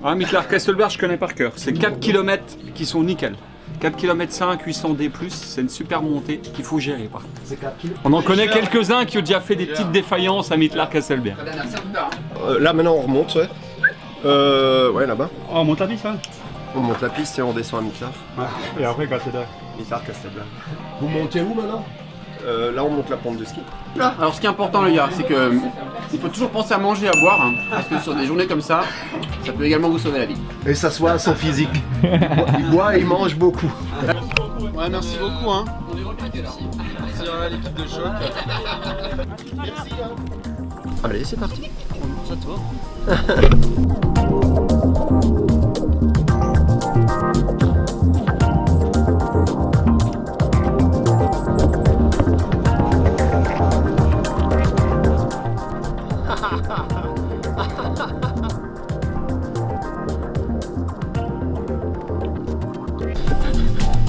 Ah, Mittler-Kesselberg, je connais par cœur. C'est 4 km qui sont nickel. 4 km 5, 800 D+, c'est une super montée qu'il faut gérer par contre. On en connaît quelques-uns qui ont déjà fait des petites défaillances à Mittler-Kesselberg. Là maintenant on remonte, ouais. Ouais, là-bas. Oh, on monte la piste, hein. On monte la piste et on descend à Mittler. Ouais. Et après, Kesselberg. Mittler-Kesselberg. Vous montez où maintenant? Là on monte la pente de ski. Alors ce qui est important les gars, c'est que il faut toujours penser à manger, à boire, hein, parce que sur des journées comme ça peut également vous sauver la vie. Et ça soit son physique. Il boit et il mange beaucoup. Ouais, merci beaucoup, hein. Merci à l'équipe de choc. Merci, hein. Allez, c'est parti. À toi.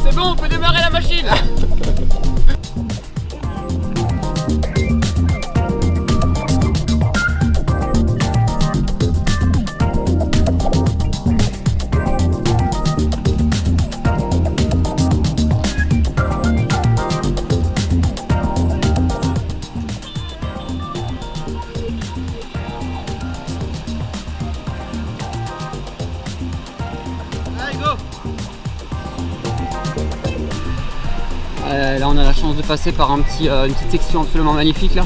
C'est bon, on peut démarrer la machine. Là on a la chance de passer par une petite section absolument magnifique là.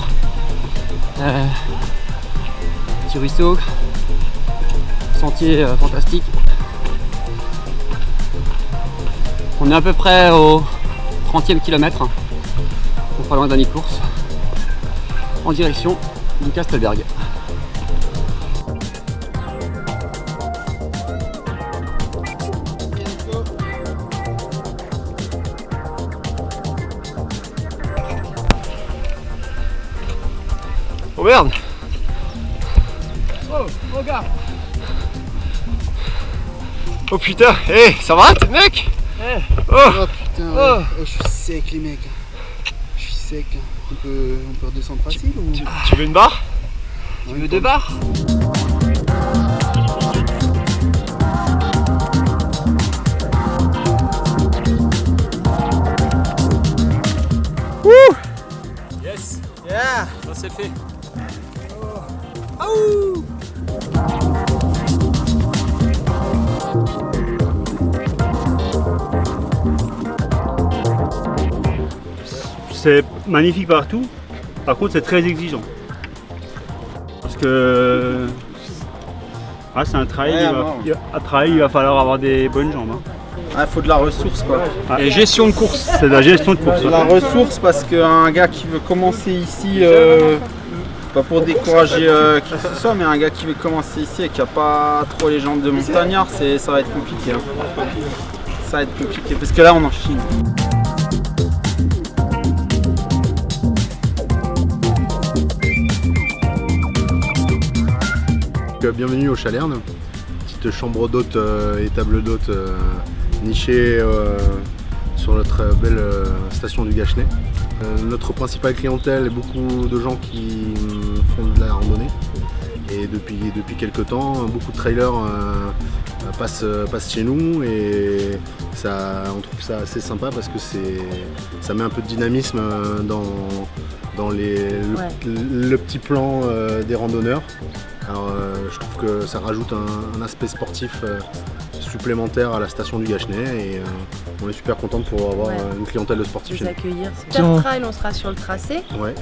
Petit ruisseau, sentier fantastique. On est à peu près au 30e kilomètre, donc pas loin d'Annie-Course, en direction du Kesselberg. Oh merde! Oh, regarde! Oh putain! Hé, ça va, mec? Oh putain, ouais. Oh, je suis sec les mecs. Je suis sec. On peut redescendre facile ou... Tu veux une barre? Tu veux 2 barres? Wouh! Yes! Yeah! Ça c'est fait. C'est magnifique partout. Par contre, c'est très exigeant. Parce que c'est un trail, il va falloir avoir des bonnes jambes. Hein. Ah, faut de la ressource quoi. Et gestion de course. C'est de la gestion de course. De la ressource parce qu'un gars qui veut commencer ici, pas pour décourager qui que ce soit, mais un gars qui veut commencer ici et qui n'a pas trop les jambes de montagnard, ça va être compliqué. Hein. Ça va être compliqué parce que là on en chine. Bienvenue au Chalerne, petite chambre d'hôte et table d'hôte nichée sur notre belle station du Gachenay. Notre principale clientèle est beaucoup de gens qui font de la randonnée et depuis quelques temps beaucoup de trailers passent chez nous et on trouve ça assez sympa parce que ça met un peu de dynamisme dans le petit plan des randonneurs. Alors, je trouve que ça rajoute un aspect sportif supplémentaire à la station du Gachenay et on est super content de pouvoir avoir une clientèle de sportifs chez nous. Accueillir. Super trail, on sera sur le tracé. Ouais.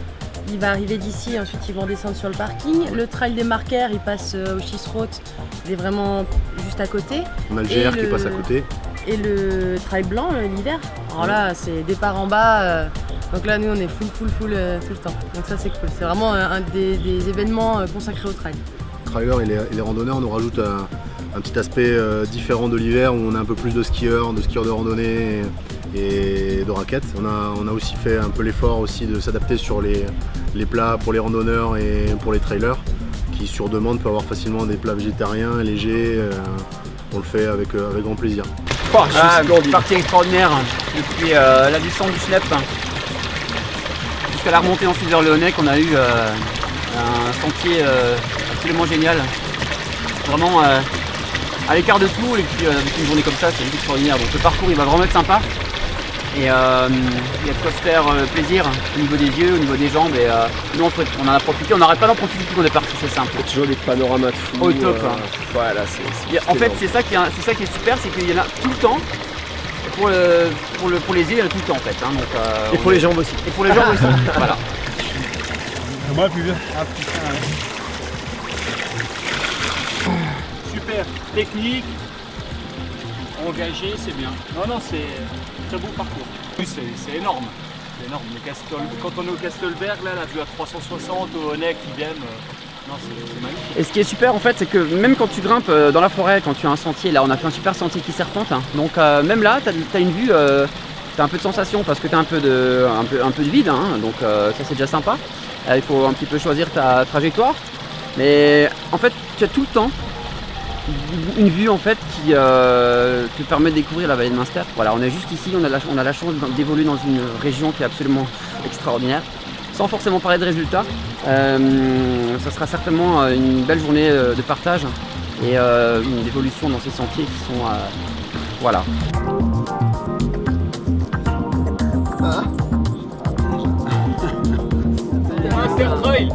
Il va arriver d'ici, ensuite ils vont descendre sur le parking. Le trail des marqueurs, il passe au Schisroth, il est vraiment juste à côté. On a le GR qui passe à côté. Et le trail blanc l'hiver. Alors là, c'est départ en bas. Donc là, nous on est full tout le temps. Donc ça c'est cool. C'est vraiment un des événements consacrés au trail. Trailer et les randonneurs nous rajoutent un petit aspect différent de l'hiver où on a un peu plus de skieurs de randonnée et de raquettes. On a aussi fait un peu l'effort aussi de s'adapter sur les plats pour les randonneurs et pour les trailers qui sur demande peut avoir facilement des plats végétariens, légers. On le fait avec grand plaisir. Partie extraordinaire depuis la descente du Schlepp jusqu'à la remontée ensuite vers le Honeck. On a eu un sentier absolument génial. Vraiment à l'écart de tout, et puis avec une journée comme ça, c'est juste extraordinaire. Donc le parcours il va vraiment être sympa. Et il y a de quoi se faire plaisir au niveau des yeux, au niveau des jambes. Et nous on en a profité, on n'arrête pas d'en profiter depuis qu'on est parti, c'est simple. Il y a toujours des panoramas de fou. Au top. Voilà, En fait c'est ça qui est super, c'est qu'il y en a tout le temps. Pour les yeux, il y en a tout le temps en fait. Hein, donc, et pour les jambes aussi. Et pour les jambes aussi. Voilà. Moi plus bien. Super, technique, engagé, c'est bien. Non, c'est très beau parcours. Oui, c'est énorme. C'est énorme. Quand on est au Castelberg, là, la vue à 360, au Honeck qui viennent, non, c'est magnifique. Et ce qui est super en fait, c'est que même quand tu grimpes dans la forêt, quand tu as un sentier, là on a fait un super sentier qui serpente, hein. Donc même là, tu as une vue, tu as un peu de sensation parce que tu as un peu de vide, hein. Donc ça c'est déjà sympa. Il faut un petit peu choisir ta trajectoire. Mais en fait, tu as tout le temps une vue en fait qui te permet de découvrir la vallée de Münster. Voilà, on est juste ici, on a la chance d'évoluer dans une région qui est absolument extraordinaire. Sans forcément parler de résultats, ça sera certainement une belle journée de partage et une évolution dans ces sentiers qui sont voilà. Münster Trail.